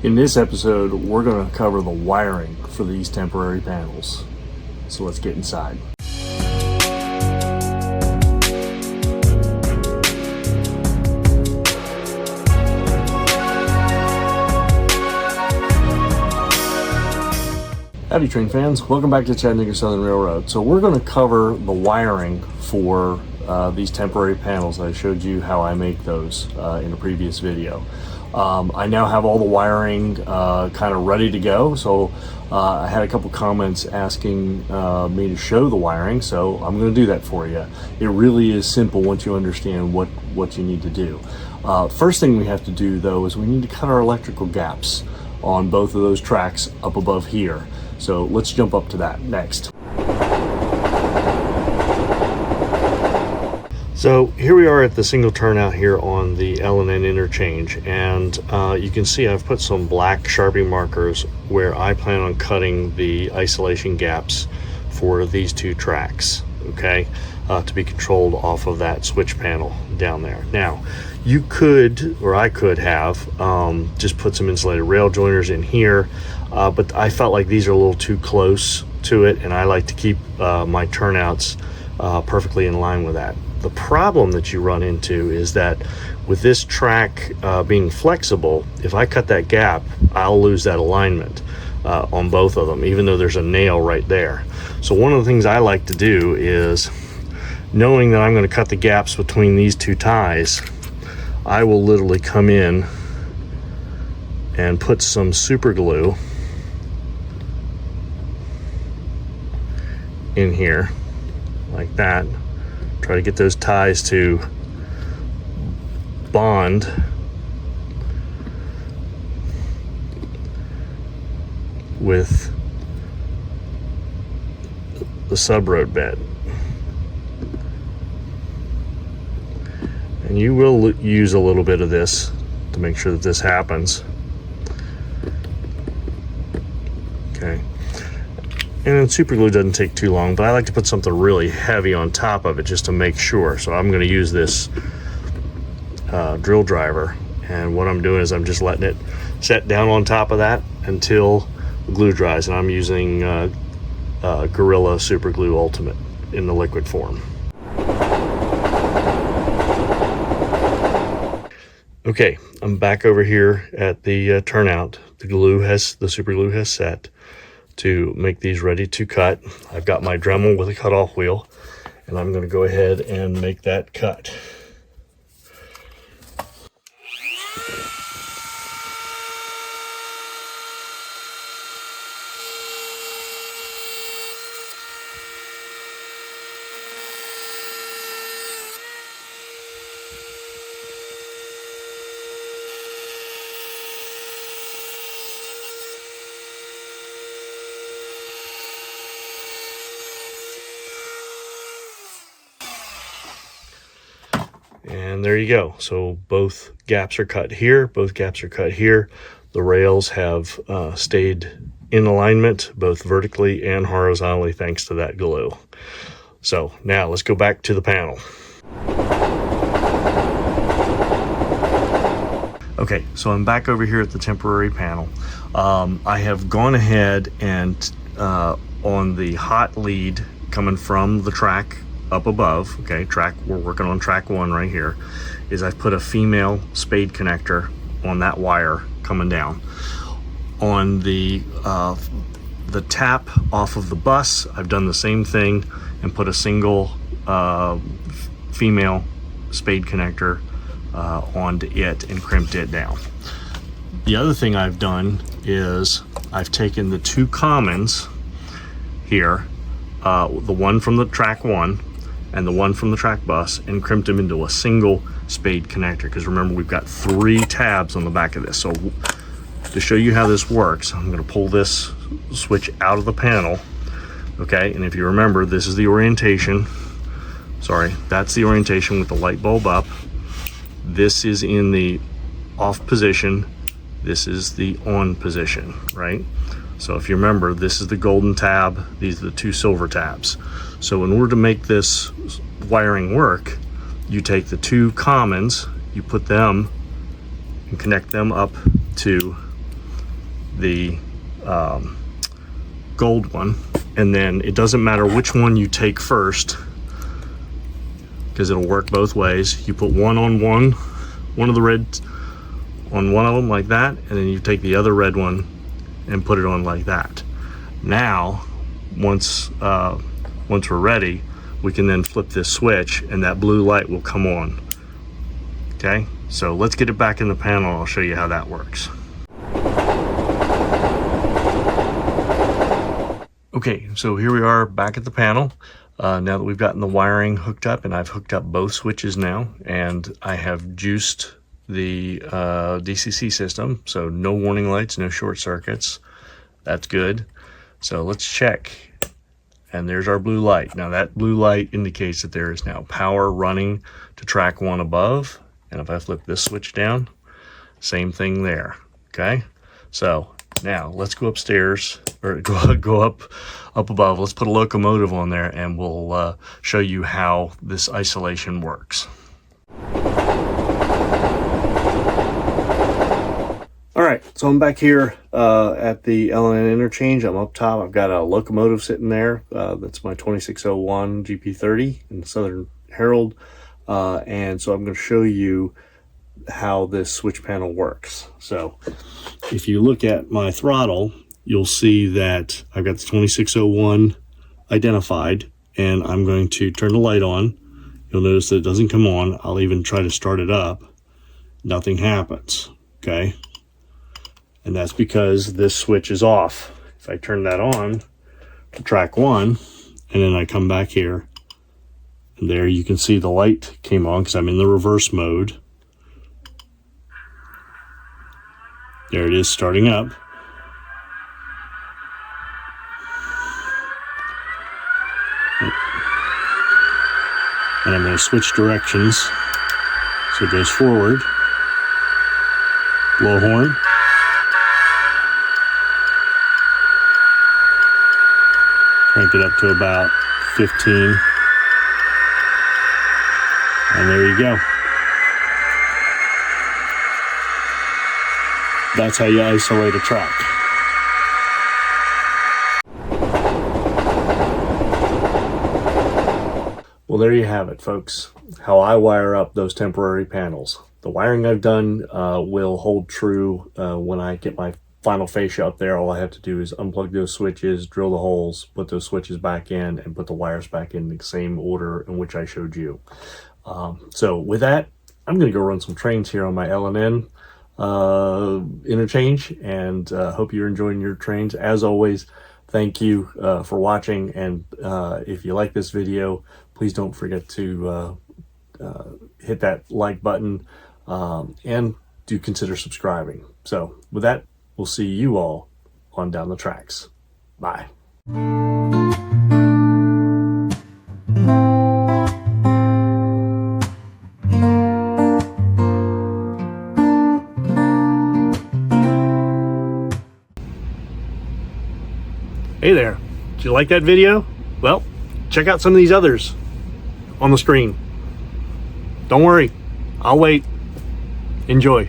In this episode, we're going to cover the wiring for these temporary panels. So let's get inside. Howdy train fans, welcome back to Chattanooga Southern Railroad. So we're going to cover the wiring for these temporary panels. I showed you how I make those in a previous video. I now have all the wiring kind of ready to go, so I had a couple comments asking me to show the wiring, so I'm going to do that for you. It really is simple once you understand what you need to do. First thing we have to do though is we need to cut our electrical gaps on both of those tracks up above here. So let's jump up to that next. So here we are at the single turnout here on the L&N interchange, and you can see I've put some black Sharpie markers where I plan on cutting the isolation gaps for these two tracks, okay, to be controlled off of that switch panel down there. Now, you could, or I could have, just put some insulated rail joiners in here, but I felt like these are a little too close to it, and I like to keep my turnouts perfectly in line with that. The problem that you run into is that with this track being flexible, if I cut that gap, I'll lose that alignment on both of them, even though there's a nail right there. So one of the things I like to do is, knowing that I'm going to cut the gaps between these two ties, I will literally come in and put some super glue in here like that. Try to get those ties to bond with the subroad bed. And you will use a little bit of this to make sure that this happens. Okay. And then super glue doesn't take too long, but I like to put something really heavy on top of it just to make sure. So I'm going to use this drill driver, and what I'm doing is I'm just letting it set down on top of that until the glue dries, and I'm using Gorilla Super Glue Ultimate in the liquid form. Okay, I'm back over here at the turnout. The super glue has set to make these ready to cut. I've got my Dremel with a cutoff wheel, and I'm going to go ahead and make that cut. And there you go. So both gaps are cut here, both gaps are cut here. The rails have stayed in alignment, both vertically and horizontally, thanks to that glue. So now let's go back to the panel. Okay, so I'm back over here at the temporary panel. I have gone ahead and on the hot lead coming from the track up above, okay, we're working on track 1 right here, is I've put a female spade connector on that wire coming down. On the tap off of the bus, I've done the same thing and put a single female spade connector onto it and crimped it down. The other thing I've done is I've taken the two commons here, the one from the track 1 and the one from the track bus, and crimped them into a single spade connector, because remember, we've got 3 tabs on the back of this. So to show you how this works, I'm going to pull this switch out of the panel, okay, and if you remember, this is the orientation. Sorry, that's the orientation with the light bulb up. This is in the off position, this is the on position, right? So if you remember, this is the golden tab, these are the 2 silver tabs. So in order to make this wiring work, you take the 2 commons, you put them and connect them up to the gold one, and then it doesn't matter which one you take first because it'll work both ways. You put one on one of the reds on one of them like that, and then you take the other red one and put it on like that. Now once we're ready, we can then flip this switch and that blue light will come on. Okay, so let's get it back in the panel. I'll show you how that works. Okay, so here we are back at the panel. Now that we've gotten the wiring hooked up, and I've hooked up both switches now, and I have juiced the DCC system, so no warning lights, no short circuits. That's good. So let's check. And there's our blue light. Now that blue light indicates that there is now power running to track 1 above. And if I flip this switch down, same thing there. Okay, so now let's go upstairs, or go up above. Let's put a locomotive on there, and we'll show you how this isolation works. All right, so I'm back here at the L&N interchange. I'm up top. I've got a locomotive sitting there. That's my 2601 GP30 in the Southern Herald. And so I'm going to show you how this switch panel works. So if you look at my throttle, you'll see that I've got the 2601 identified, and I'm going to turn the light on. You'll notice that it doesn't come on. I'll even try to start it up. Nothing happens, okay? And that's because this switch is off. If I turn that on to track 1, and then I come back here, and there you can see the light came on because I'm in the reverse mode. There it is starting up. And I'm going to switch directions. So it goes forward. Blow horn. Crank it up to about 15. And there you go. That's how you isolate a track. Well, there you have it, folks. How I wire up those temporary panels. The wiring I've done will hold true when I get my final fascia up there. All I have to do is unplug those switches, drill the holes, put those switches back in, and put the wires back in the same order in which I showed you. So with that, I'm going to go run some trains here on my L&N interchange, and hope you're enjoying your trains. As always, thank you for watching, and if you like this video, please don't forget to hit that like button, and do consider subscribing. So with that, we'll see you all on Down the Tracks. Bye. Hey there, did you like that video? Well, check out some of these others on the screen. Don't worry, I'll wait. Enjoy.